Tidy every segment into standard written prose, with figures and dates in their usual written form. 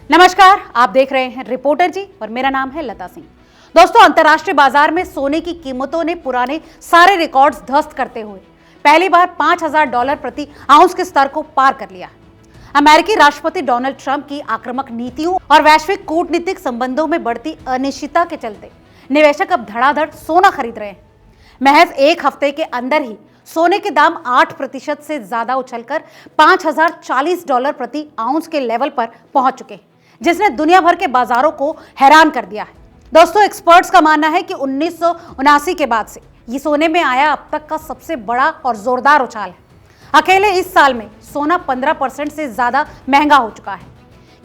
नमस्कार, आप देख रहे हैं रिपोर्टर जी और मेरा नाम है लता सिंह। दोस्तों, अंतर्राष्ट्रीय बाजार में सोने की कीमतों ने पुराने सारे रिकॉर्ड्स ध्वस्त करते हुए पहली बार $5,000 प्रति आउंस के स्तर को पार कर लिया। अमेरिकी राष्ट्रपति डोनाल्ड ट्रंप की आक्रामक नीतियों और वैश्विक कूटनीतिक संबंधों में बढ़ती अनिश्चितता के चलते निवेशक अब धड़ाधड़ सोना खरीद रहे हैं। महज एक हफ्ते के अंदर ही सोने के दाम 8% से ज्यादा उछलकर $5,040 प्रति आउंस के लेवल पर पहुंच चुके हैं, जिसने दुनिया भर के बाजारों को हैरान कर दिया है। दोस्तों, एक्सपर्ट्स का मानना है कि 1979 के बाद से ये सोने में आया अब तक का सबसे बड़ा और जोरदार उछाल है। अकेले इस साल में सोना 15% से ज्यादा महंगा हो चुका है।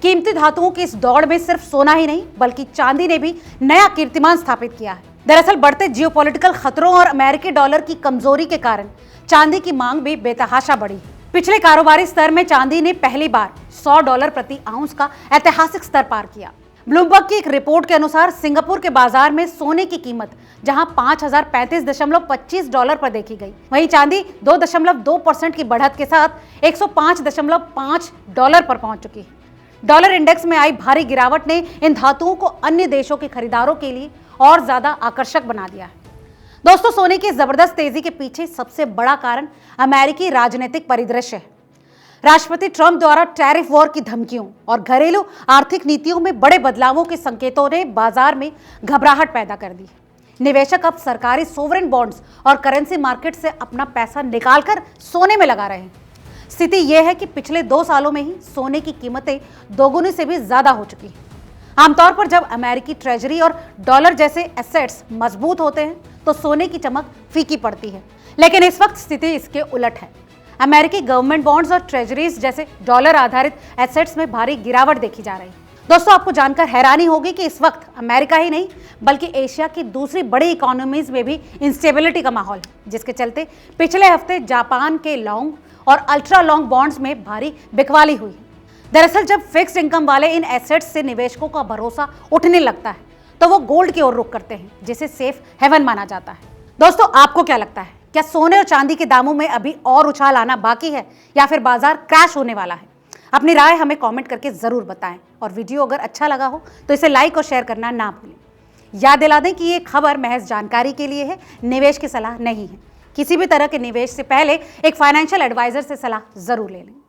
कीमती धातुओं की इस दौड़ में सिर्फ सोना ही नहीं बल्कि चांदी ने भी नया कीर्तिमान स्थापित किया है। दरअसल बढ़ते जियोपॉलिटिकल खतरों और अमेरिकी डॉलर की कमजोरी के कारण चांदी की मांग भी बेतहाशा बढ़ी। पिछले कारोबारी स्तर में चांदी ने पहली बार $100 प्रति आउंस का ऐतिहासिक स्तर पार किया। ब्लूमबर्ग की एक रिपोर्ट के अनुसार सिंगापुर के बाजार में सोने की कीमत जहां $5,035.25 पर देखी गई, वहीं चांदी 2.2% की बढ़त के साथ $105.5 पर पहुंच चुकी है। डॉलर इंडेक्स में आई भारी गिरावट ने इन धातुओं को अन्य देशों के खरीदारों के लिए और ज्यादा आकर्षक बना दिया है। दोस्तों, सोने की जबरदस्त तेजी के पीछे सबसे बड़ा कारण अमेरिकी राजनीतिक परिदृश्य है। राष्ट्रपति ट्रंप द्वारा टैरिफ वॉर की धमकियों और घरेलू आर्थिक नीतियों में बड़े बदलावों के संकेतों ने बाजार में घबराहट पैदा कर दी। निवेशक अब सरकारी सोवरेन बॉन्ड्स और करेंसी मार्केट से अपना पैसा निकालकर सोने में लगा रहे हैं। स्थिति यह है कि पिछले 2 सालों में ही सोने की कीमतें दोगुनी से भी ज्यादा हो चुकी हैं। आमतौर पर जब अमेरिकी ट्रेजरी और डॉलर जैसे एसेट्स मजबूत होते हैं तो सोने की चमक फीकी पड़ती है, लेकिन इस वक्त स्थिति इसके उलट है। अमेरिकी गवर्नमेंट बॉन्ड्स और ट्रेजरीज जैसे डॉलर आधारित एसेट्स में भारी गिरावट देखी जा रही है। दोस्तों, आपको जानकर हैरानी होगी कि इस वक्त अमेरिका ही नहीं बल्कि एशिया की दूसरी बड़ी इकोनॉमीज में भी इंस्टेबिलिटी का माहौल है, जिसके चलते पिछले हफ्ते जापान के लॉन्ग और अल्ट्रा लॉन्ग बॉन्ड्स में भारी बिकवाली हुई। दरअसल जब फिक्स्ड इनकम वाले इन एसेट्स से निवेशकों का भरोसा उठने लगता है तो वो गोल्ड की ओर रुख करते हैं, जिसे सेफ हेवन माना जाता है। दोस्तों, आपको क्या लगता है, क्या सोने और चांदी के दामों में अभी और उछाल आना बाकी है या फिर बाजार क्रैश होने वाला है? अपनी राय हमें कमेंट करके जरूर बताएं और वीडियो अगर अच्छा लगा हो तो इसे लाइक और शेयर करना ना भूलें। याद दिला दें कि ये खबर महज जानकारी के लिए है, निवेश की सलाह नहीं है। किसी भी तरह के निवेश से पहले एक फाइनेंशियल एडवाइजर से सलाह जरूर ले लें।